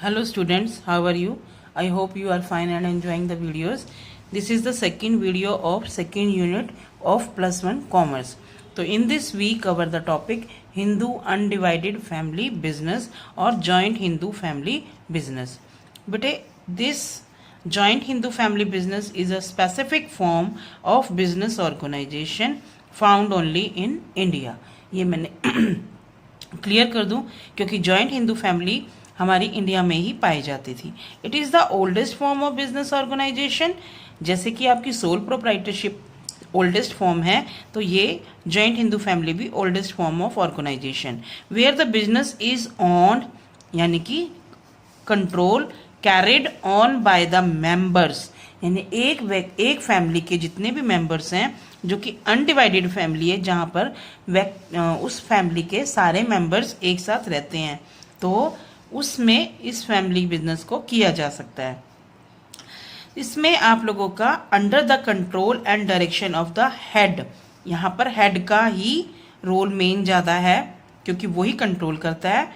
Hello students, how are you? I hope you are fine and enjoying the videos. This is the second video of second unit of +1 Commerce. So in this we cover the topic Hindu undivided family business or joint Hindu family business. But this joint Hindu family business is a specific form of business organization found only in India. ये मैंने clear कर दूं क्योंकि joint Hindu family हमारी India में ही पाई जाती थी. It is the oldest form of business organisation. जैसे कि आपकी सोल प्रोप्राइटरशिप ओल्डेस्ट फॉर्म है, तो ये जॉइंट हिंदू फैमिली भी oldest form of organisation where the business is on यानी कि control carried on by the members. यानी एक फैमिली के जितने भी मेंबर्स हैं, जो कि अनडिवाइडेड फैमिली है, जहाँ पर उस फैमिली के सारे मेंबर्स एक साथ रहते हैं, तो उसमें इस फैमिली बिजनेस को किया जा सकता है. इसमें आप लोगों का under the control and direction of the head. यहाँ पर हेड का ही रोल मेन ज़्यादा है क्योंकि वही कंट्रोल करता है,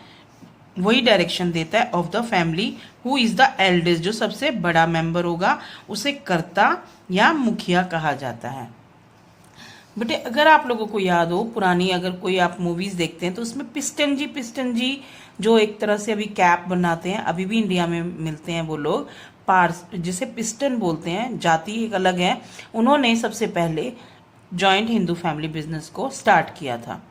वही डायरेक्शन देता है of the family. Who is the eldest, जो सबसे बड़ा मेंबर होगा उसे कर्ता या मुखिया कहा जाता है. बट अगर आप लोगों को याद हो पुरानी, अगर कोई आप मूवीज देखते हैं तो उसमें पिस्टन जी जो एक तरह से अभी कैप बनाते हैं, अभी भी इंडिया में मिलते हैं वो लोग, पार्स जिसे पिस्टन बोलते हैं, जाति एक अलग है. उन्होंने सबसे पहले जॉइंट हिंदू फैमिली बिजनेस को स्टार्ट किया था.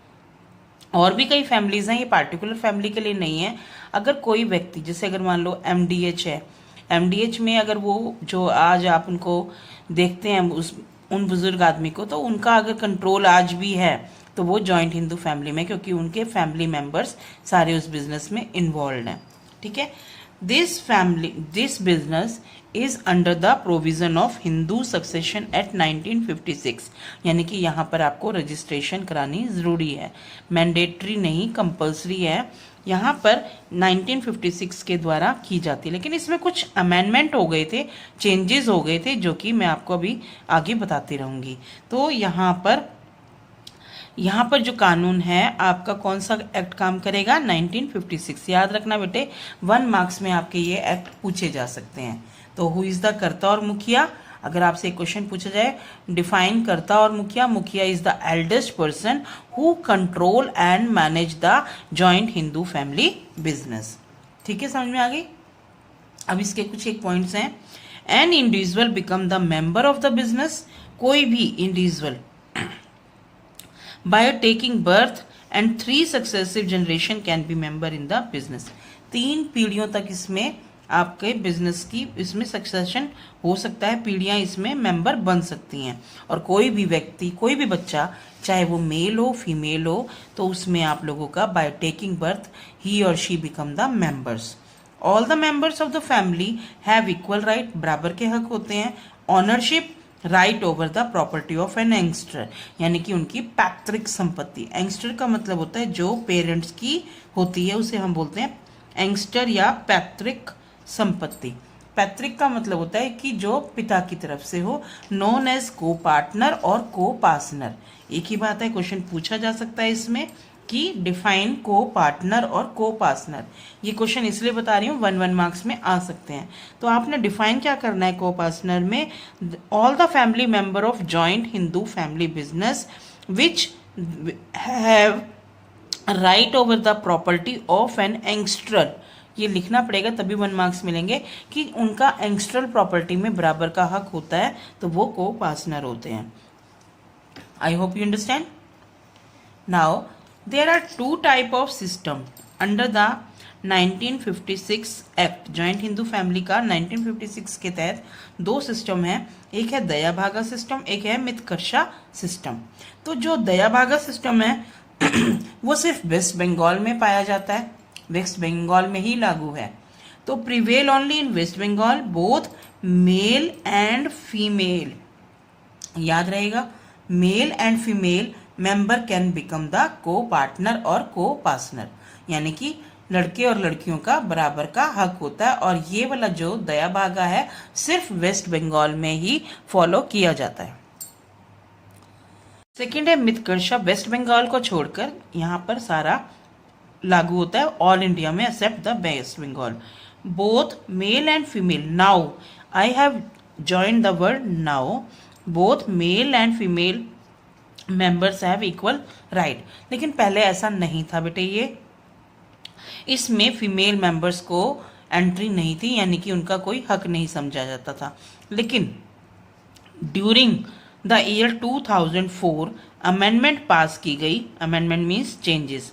और भी कई फैमिलीज हैं, ये पार्टिकुलर फैमिली के लिए नहीं है. अगर कोई व्यक्ति, जैसे अगर मान लो एमडीएच है, एमडीएच में अगर वो जो आज आप उनको देखते हैं उन बुजुर्ग आदमी को, तो उनका अगर कंट्रोल आज भी है तो वो जॉइंट हिंदू फैमिली में, क्योंकि उनके फैमिली मेंबर्स सारे उस बिजनेस में इन्वॉल्व हैं. ठीक है. This business is under the provision of Hindu succession act 1956. यानी कि यहाँ पर आपको रजिस्ट्रेशन करानी जरूरी है, मैंडेटरी नहीं, कंपल्सरी है. यहाँ पर 1956 के द्वारा की जाती है, लेकिन इसमें कुछ अमेंडमेंट हो गए थे, चेंजेस हो गए थे, जो कि मैं आपको अभी आगे बताती रहूँगी. तो यहाँ पर जो कानून है आपका, कौन सा एक्ट काम करेगा? 1956. याद रखना बेटे, 1 मार्क्स में आपके ये एक्ट पूछे जा सकते हैं. तो हु इज द कर्ता और मुखिया. अगर आपसे एक क्वेश्चन पूछा जाए, डिफाइन कर्ता और मुखिया. मुखिया is the eldest person who control and manage the joint Hindu family business. ठीक है, समझ में आ गई. अब इसके कुछ एक पॉइंट्स हैं. An individual become the member of the business. कोई भी individual by taking birth and 3 successive generation can be member in the business. 3 पीढ़ियों तक इसमें आपके बिजनेस की इसमें सक्सेशन हो सकता है, पीढ़ियां इसमें मेंबर बन सकती हैं. और कोई भी व्यक्ति, कोई भी बच्चा, चाहे वो मेल हो फीमेल हो, तो उसमें आप लोगों का बाय टेकिंग बर्थ ही और she become the members. All the members of the family have equal right. बराबर के हक होते हैं. Ownership, right over the property of an ancestor. यानी कि उनकी पैतृक संपत्ति. एंगस्टर का मतलब होता है जो पेरेंट्स की होती है, उसे हम बोलते हैं एंगस्टर या पैतृक संपत्ति. पैतृक का मतलब होता है कि जो पिता की तरफ से हो, नोन एज को पार्टनर और को पार्टनर. एक ही बात है, क्वेश्चन पूछा जा सकता है इसमें कि डिफाइन को पार्टनर और को पार्टनर. ये क्वेश्चन इसलिए बता रही हूँ 1 मार्क्स में आ सकते हैं. तो आपने डिफाइन क्या करना है को पार्टनर में? All the family member of joint Hindu family business which have right over the property of an ancestor. ये लिखना पड़ेगा तभी 1 मार्क्स मिलेंगे कि उनका एंगस्ट्रल प्रॉपर्टी में बराबर का हक होता है, तो वो को पार्टनर होते हैं. आई hope you understand. Now there are 2 type of system under the 1956 act. Joint Hindu family का 1956 के तहत 2 सिस्टम है. एक है दया भागा सिस्टम, एक है मितकर्षा सिस्टम. तो जो दया भागा सिस्टम है वो सिर्फ वेस्ट बंगाल में पाया जाता है, वेस्ट बंगाल में ही लागू है. तो prevail only in West Bengal both male and female. याद रहेगा, male and female member can become the co partner और को पार्टनर. यानी कि लड़के और लड़कियों का बराबर का हक होता है. और ये वाला जो दया भागा है सिर्फ वेस्ट बंगाल में ही फॉलो किया जाता है. सेकंड है मितकर्षा. वेस्ट बंगाल को छोड़कर यहाँ पर सारा लागू होता है, ऑल इंडिया में except the West Bengal. both male and female. Now I have joined the word now. Both male and female members have equal right. लेकिन पहले ऐसा नहीं था बेटे, ये इसमें फीमेल मेंबर्स को एंट्री नहीं थी, यानी कि उनका कोई हक नहीं समझा जाता था. लेकिन ड्यूरिंग द ईयर 2004 अमेंडमेंट पास की गई. Amendment means changes.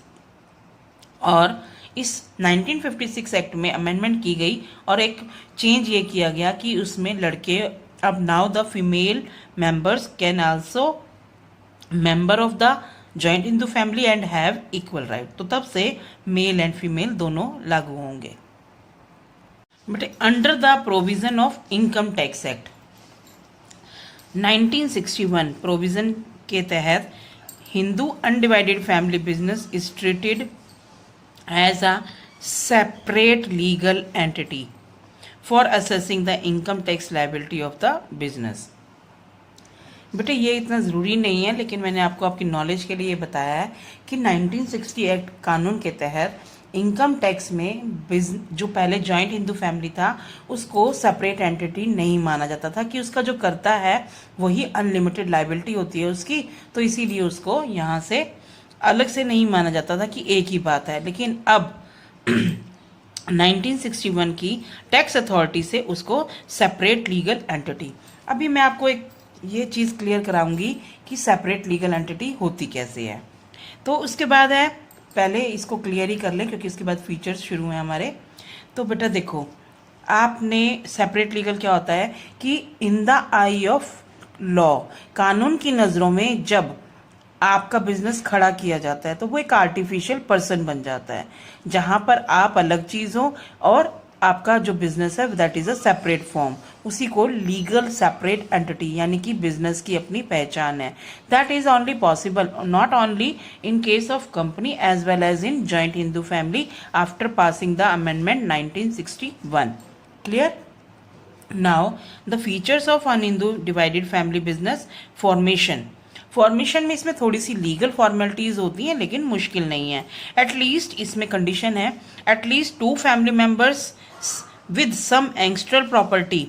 और इस 1956 एक्ट में अमेंडमेंट की गई और एक चेंज ये किया गया कि उसमें लड़के, अब now the female members can also member of the joint Hindu family and have equal right. तो तब से मेल एंड फीमेल दोनों लागू होंगे. But under the provision of income tax act 1961 provision के तहत Hindu undivided family business is treated as a separate legal entity for assessing the income tax liability of the business. बेटे ये इतना ज़रूरी नहीं है, लेकिन मैंने आपको आपकी नॉलेज के लिए बताया है कि 1960 एक्ट कानून के तहत इनकम टैक्स में जो पहले जॉइंट हिंदू फैमिली था उसको सेपरेट एंटिटी नहीं माना जाता था, कि उसका जो करता है वही अनलिमिटेड लाइबिलिटी होती है उसकी. तो इसीलिए उसको यहाँ से अलग से नहीं माना जाता था कि एक ही बात है. लेकिन अब 1961 की टैक्स अथॉरिटी से उसको सेपरेट लीगल एंटिटी. अभी मैं आपको एक ये चीज़ क्लियर कराऊंगी कि सेपरेट लीगल एंटिटी होती कैसे है. तो उसके बाद है, पहले इसको क्लियर ही कर लें क्योंकि इसके बाद फीचर्स शुरू हैं हमारे. तो बेटा देखो, आपने सेपरेट लीगल क्या होता है कि in the I of law, कानून की नज़रों में जब आपका बिजनेस खड़ा किया जाता है तो वो एक आर्टिफिशियल पर्सन बन जाता है, जहां पर आप अलग चीज हो और आपका जो बिजनेस है that is a separate form. उसी को लीगल सेपरेट एंटिटी यानी कि बिजनेस की अपनी पहचान है. That is only possible not only in case of company as well as in joint Hindu family after passing the amendment 1961. Clear? Now the features of an Hindu divided family business. Formation में इसमें थोड़ी सी legal formalities होती हैं लेकिन मुश्किल नहीं है. At least इसमें कंडीशन है, at least 2 family members with some ancestral property,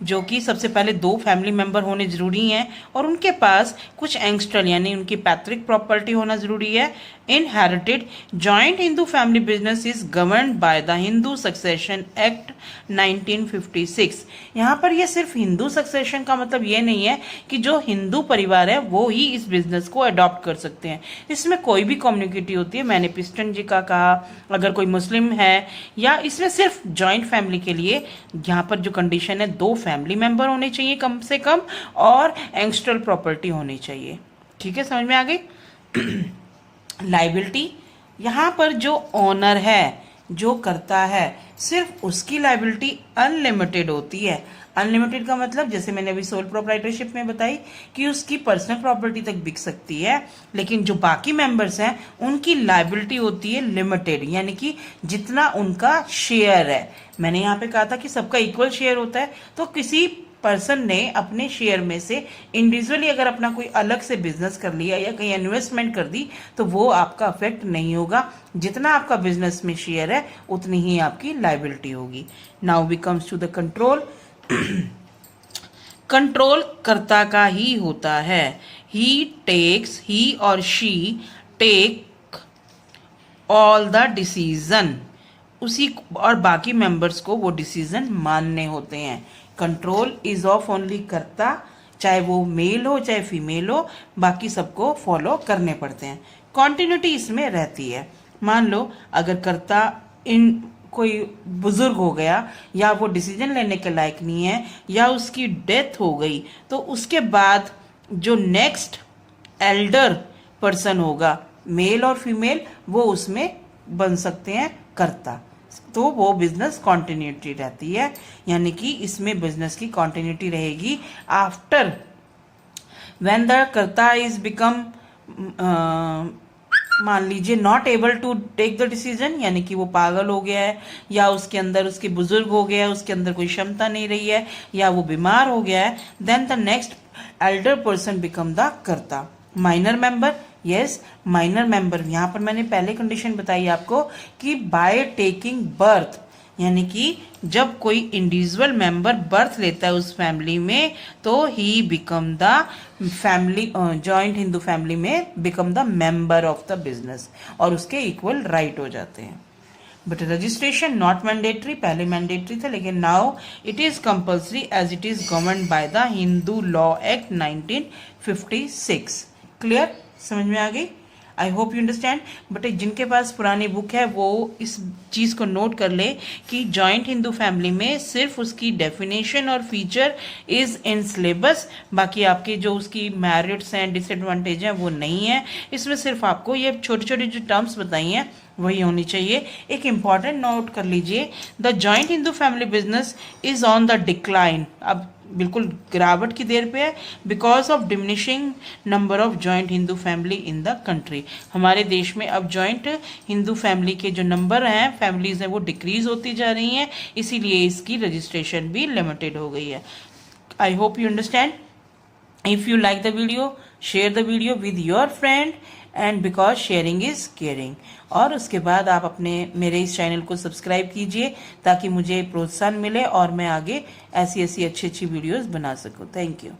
जो कि सबसे पहले 2 फैमिली मेंबर होने जरूरी हैं और उनके पास कुछ एंगस्ट्रल यानी उनकी पैतृक प्रॉपर्टी होना जरूरी है. Inherited joint Hindu family business is governed bye the Hindu succession act 1956. यहाँ पर ये सिर्फ हिंदू सक्सेशन का मतलब ये नहीं है कि जो हिंदू परिवार है वो ही इस बिजनेस को अडॉप्ट कर सकते हैं. इसमें कोई भी कम्युनिटी होती है. मैंने पिस्टन जी का कहा, अगर कोई मुस्लिम है, या इसमें सिर्फ जॉइंट फैमिली के लिए यहाँ पर जो कंडीशन है 2 फैमिली मेंबर होने चाहिए कम से कम और एंगस्ट्रल प्रॉपर्टी होनी चाहिए. ठीक है, समझ में आ गई? लाइबिलिटी, यहाँ पर जो ओनर है, जो करता है, सिर्फ उसकी लाइबिलिटी अनलिमिटेड होती है. अनलिमिटेड का मतलब जैसे मैंने अभी सोल प्रोप्राइटरशिप में बताई कि उसकी पर्सनल प्रॉपर्टी तक बिक सकती है, लेकिन जो बाकी मेंबर्स हैं उनकी लाइबिलिटी होती है लिमिटेड, यानी कि जितना उनका शेयर है. मैंने यहाँ पे कहा था कि सबका इक्वल शेयर होता है, तो किसी पर्सन ने अपने शेयर में से इंडिविजुअली अगर अपना कोई अलग से बिजनेस कर लिया या कहीं इन्वेस्टमेंट कर दी तो वो आपका अफेक्ट नहीं होगा. जितना आपका बिजनेस में शेयर है उतनी ही आपकी लाइबिलिटी होगी. Now we comes to the control. Control karta का ही होता है. ही और she take all the decision. उसी और बाकी मेंबर्स को वो डिसीजन मानने होते हैं. कंट्रोल इज ऑफ ओनली कर्ता, चाहे वो मेल हो चाहे फीमेल हो, बाकी सबको फॉलो करने पड़ते हैं. कॉन्टिन्यूटी इसमें रहती है. मान लो अगर कर्ता इन कोई बुजुर्ग हो गया या वो डिसीजन लेने के लायक नहीं है या उसकी डेथ हो गई, तो उसके बाद जो नेक्स्ट एल्डर पर्सन होगा, मेल और फीमेल, वो उसमें बन सकते हैं कर्ता. तो वो बिजनेस कॉन्टिन्यूटी रहती है, यानी कि इसमें बिजनेस की कॉन्टिन्यूटी रहेगी after when the karta is become, मान लीजिए not able to take the decision, यानी कि वो पागल हो गया है या उसके अंदर उसके बुजुर्ग हो गया है, उसके अंदर कोई क्षमता नहीं रही है या वो बीमार हो गया है, then the next elder person become the karta. Minor member, yes, minor member यहाँ पर मैंने पहले कंडीशन बताई आपको कि बाय टेकिंग बर्थ, यानी कि जब कोई इंडिविजुअल मेंबर बर्थ लेता है उस फैमिली में तो he become the family, joint Hindu family में become the member of the business और उसके इक्वल राइट हो जाते हैं। बट रजिस्ट्रेशन नॉट मैंडेटरी, पहले मैंडेटरी था लेकिन now it is compulsory as it is governed by the Hindu law act 1956। Clear, समझ में आ गई? I hope you understand. But जिनके पास पुरानी बुक है वो इस चीज़ को नोट कर ले कि जॉइंट हिंदू फैमिली में सिर्फ उसकी डेफिनेशन और फीचर इज इन सिलेबस, बाकी आपके जो उसकी मेरिट्स हैं, डिसएडवांटेज हैं वो नहीं है। इसमें सिर्फ आपको ये छोटे छोटे जो टर्म्स बताई हैं वही होनी चाहिए। एक इंपॉर्टेंट नोट कर लीजिए, the joint Hindu family business is on the decline, अब बिल्कुल गिरावट की देर पे है, because of diminishing number of joint Hindu family in the country. हमारे देश में अब जॉइंट हिंदू फैमिली के जो नंबर हैं, फैमिलीज हैं, वो डिक्रीज होती जा रही हैं, इसीलिए इसकी रजिस्ट्रेशन भी लिमिटेड हो गई है। आई hope you understand. If you like the video, share the video with your friend and because sharing is caring. और उसके बाद आप अपने मेरे इस चैनल को सब्सक्राइब कीजिए ताकि मुझे प्रोत्साहन मिले और मैं आगे ऐसी अच्छी वीडियोस बना सकूं। Thank you.